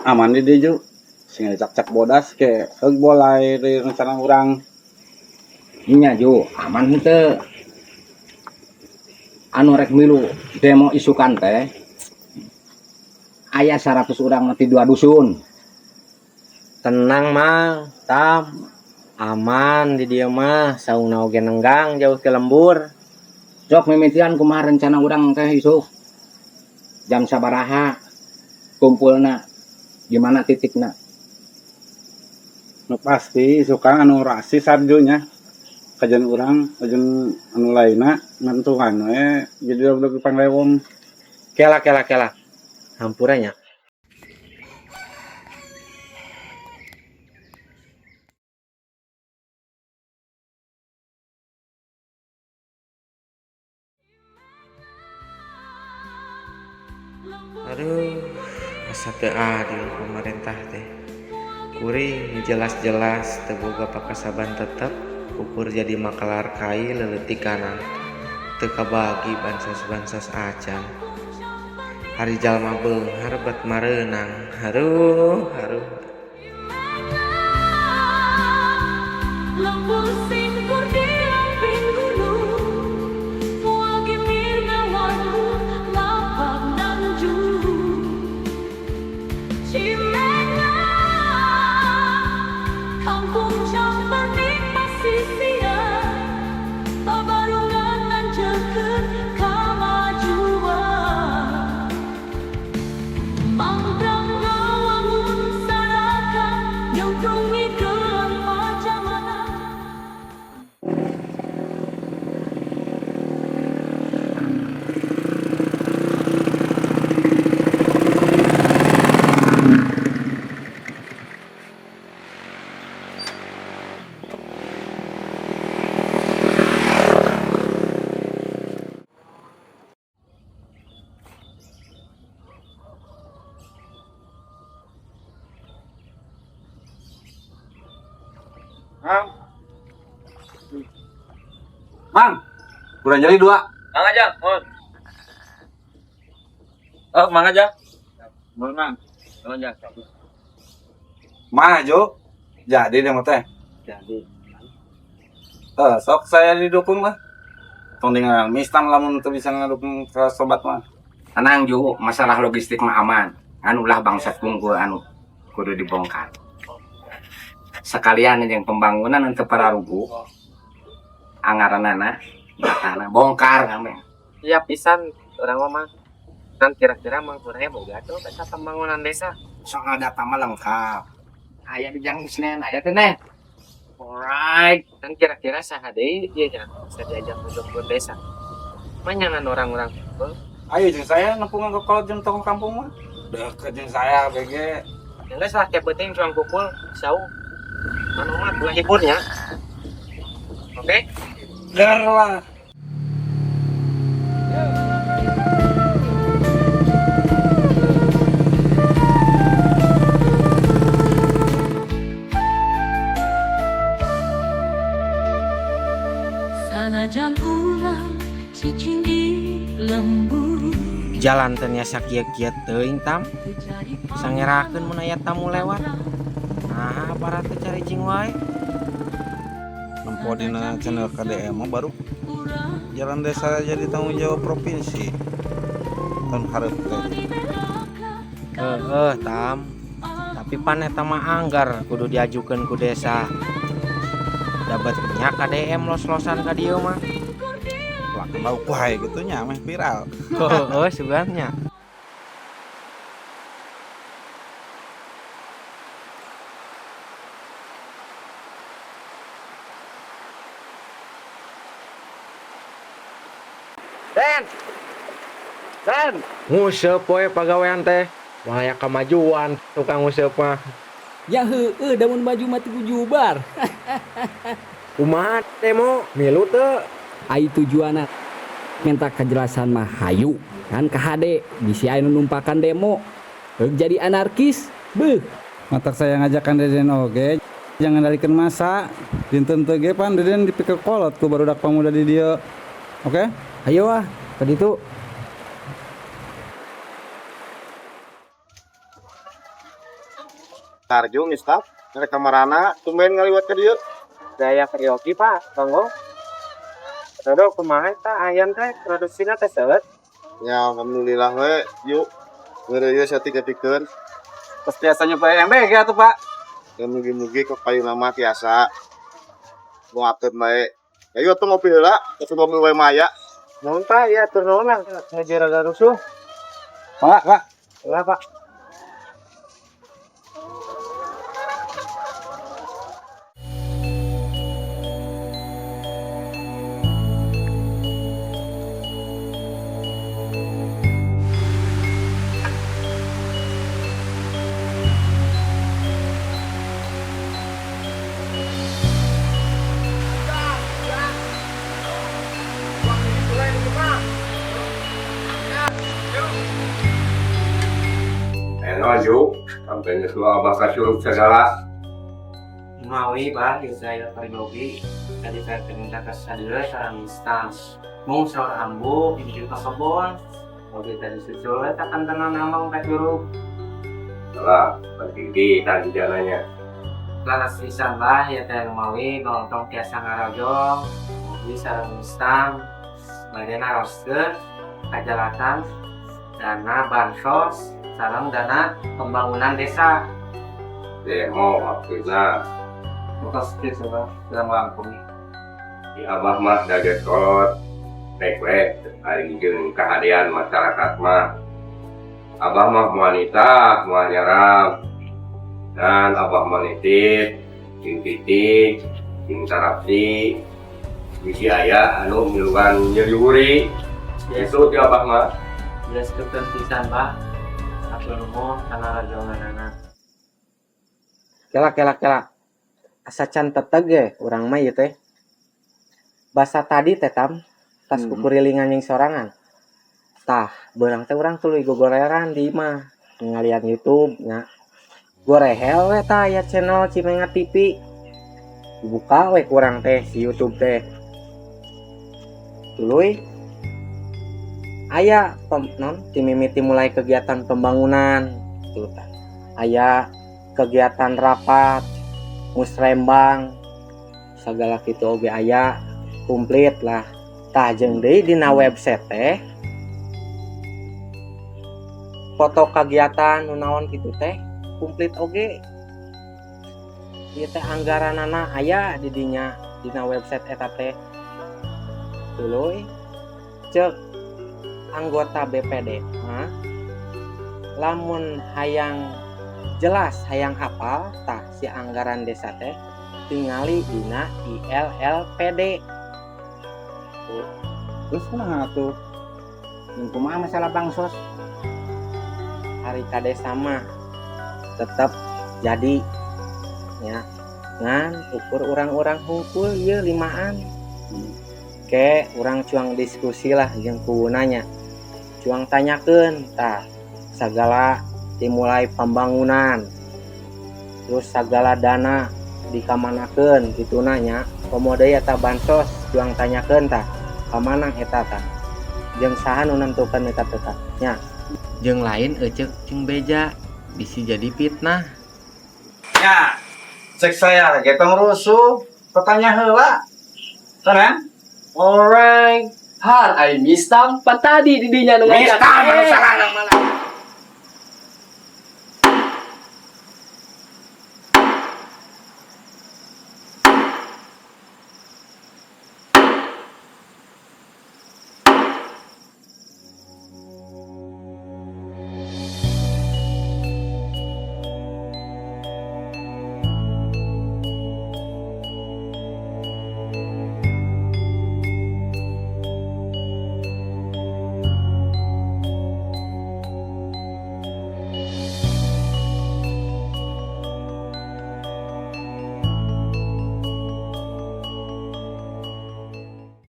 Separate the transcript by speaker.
Speaker 1: aman di dia ju sing cak-cak bodas ke heug bolai dari rencana urang
Speaker 2: Nya Jo aman henteu anu rek milu demo isukan teh aya 100 urang nanti 2 dusun.
Speaker 3: Tenang Mang, Tam. Aman di dieu mah, saungna oge nenggang jauh ke lembur.
Speaker 2: Sok mimitian kumaha rencana urang teh isuk. Jam sabaraha kumpulna di mana titikna.
Speaker 1: nu pasti suka anu rasis sarjunya kajian urang kajian anu lainna nentukan we jadi udah panglewong
Speaker 3: Kela. Hampuranya. Aduh, asa teu adil pemerintah teh. Kuring jelas-jelas teu boga pakasaban tetep ukur jadi makalar kai leuletik kanan. Teu kabagi bansos-bansos acan. Hari jalma beunghar bet mareunang. Haruh.
Speaker 1: Mang kurang jadi 2
Speaker 3: Mang aja, Oh, mang aja.
Speaker 1: Mang
Speaker 3: Mang aja.
Speaker 1: mah Jo jadi deh teh
Speaker 3: Jadi.
Speaker 1: sok saya didukung lah tong dengan mistan lamun teu bisa ngadukung ke sobat mah
Speaker 2: Tenang Jo, masalah logistik mah aman. Anu lah bangsat kungku anu kudu dibongkar. Sekalian yang pembangunan untuk para rugu anggaranana datana bongkar kami.
Speaker 3: Iya pisan orang mah kan kira-kira Mang Purnya boga tuh peta pembangunan desa.
Speaker 2: Soal data mah lengkap. Aya di Jang Senen, aya teh neh.
Speaker 3: Alright, kan kira-kira saha deui ieu nya bisa diajak ke desa. Manyangan orang-orang people.
Speaker 1: ayo jeung saya nempungan ke kolot jeung toko kampung mah deket jeung saya BG
Speaker 3: Yang geus lah tiap penting cuang kumpul sau. Anu mah bulan hiburnya. Oke?
Speaker 1: dar lah
Speaker 4: Sanajan ulang cicing di lembur
Speaker 3: Jalan teh nya kieu-kieu teuing Tam. Sangerakeun mun aya tamu lewat. Nah, aparat teh cari cing wae.
Speaker 1: nempo dina channel KDM mah baru jalan desa jadi tanggung jawab provinsi tahun hareup teh
Speaker 3: Tam. Tapi pan eta mah anggar kudu diajukeun ku desa. Dabatnya KDM los-losan ka dieu mah.
Speaker 1: lah kenal wae gitu nya meh viral
Speaker 3: Sebenarnya. Den. Nguseup we pagawean teh. Waya kemajuan tukang nguseup mah.
Speaker 5: Ya heueuh da mun maju mah teu jubar.
Speaker 3: Kumaha demo? Milu teu?
Speaker 5: Ai tujuanna minta kejelasan mah hayu kan ka HD bisi aya nu numpakan demo. Heug jadi anarkis. Beuh.
Speaker 1: matak saya ngajakan Deden oge jangan dalikeun masa dinten teu ge pan Deden dipikir kolot ku barudak pamuda di dieu oke
Speaker 5: Ayo ah, ka ditu.
Speaker 6: Tarjo ngistap mereka marana tumben ngaliwat ke dia.
Speaker 3: Daya karaoke Pak, tonggo. Dodo kumaha ta ayam teh produksina teh seueut.
Speaker 6: Ya alhamdulillah we yuk. Ngeureuyeuh satik-satikeun.
Speaker 3: Pas biasanya Pak MBG atuh Pak.
Speaker 6: Ya mugi-mugi ke payu nama tiasa. Moakeun bae. Ayo atuh ngopi heula, atuh ngopi wae maya.
Speaker 3: Nuhun Pak, ya atur nuhun lah. Ngajaraga rusuh.
Speaker 2: Pak.
Speaker 3: Lah Pak.
Speaker 6: Yuk, sampai nyusul abah kasuruk segala.
Speaker 3: Mawi Pak, di saya karaoke. Tadi saya minta ke sadeu sareng instans. Mung saur ambu pinggir ka kebon. Mobil tadi susul eta kan tenan amang ka curug.
Speaker 6: Salah, bertinggi tadi jalannya.
Speaker 3: Laras pisan lah ya teh mawi nonton tiasa ngarojong. Mobil sareng instans. Badena roskeun kajalatan dana bansos sareng dana pembangunan desa.
Speaker 6: Demo maksudnya
Speaker 3: Bekas desa dalam Lampung.
Speaker 6: di abah mah daget kolot neklek hari jeung kehadian masyarakat mah. Abah mah wanita mau nyerap dan abah menitip jeung titik jeung sarapsi bisi aya anu miluan nyeriuri itu ti abah mah.
Speaker 3: Jelas kepentingan Pak. Aku nuhun kana rajonganana.
Speaker 2: Kelak. Asa can teteg ge urang mah ieu teh. Basa tadi teh tam tas kukurilingan yang sorangan. Tah, beurang teh urang tuluy gogoreran di imah ngalian YouTube nya. Gorehel we tah aya channel Cimengat TV. Dibuka we kurang teh si YouTube teh. Tuluy aya timimiti mulai kegiatan pembangunan gitu tah. Aya kegiatan rapat musrembang segala kitu oge aya komplit lah. Tah jeung deui dina website teh foto kegiatan nu naon kitu teh komplit oge. Ieu teh anggaranana aya di dinya dina website eta teh. Tuluy cek anggota BPD lamun hayang jelas hayang hafal tah si anggaran desa teh tingali dina ILLPD. Terus kumaha atuh? Kumaha masalah bansos? Hari ka desa mah tetep jadi ya ngan ukur orang-orang hungkul ieu limaan. Ke urang cuang diskusi lah jeung kuunanya. Cuang tanyakeun tah sagala dimulai pembangunan terus sagala dana dikamanakeun gitu nanya komodo eta bansos juang tanyakeun tah kamana eta tah jeung saha nu nentukeun eta teh nya jeung lain eceuk jeung beja bisi jadi fitnah
Speaker 1: Ya, cek saya getong rusuh, pertanya heula. Keren?
Speaker 5: Alright. Han, ai mistam patadi di dinya nu ngajak.
Speaker 1: Mistam, sarang malah.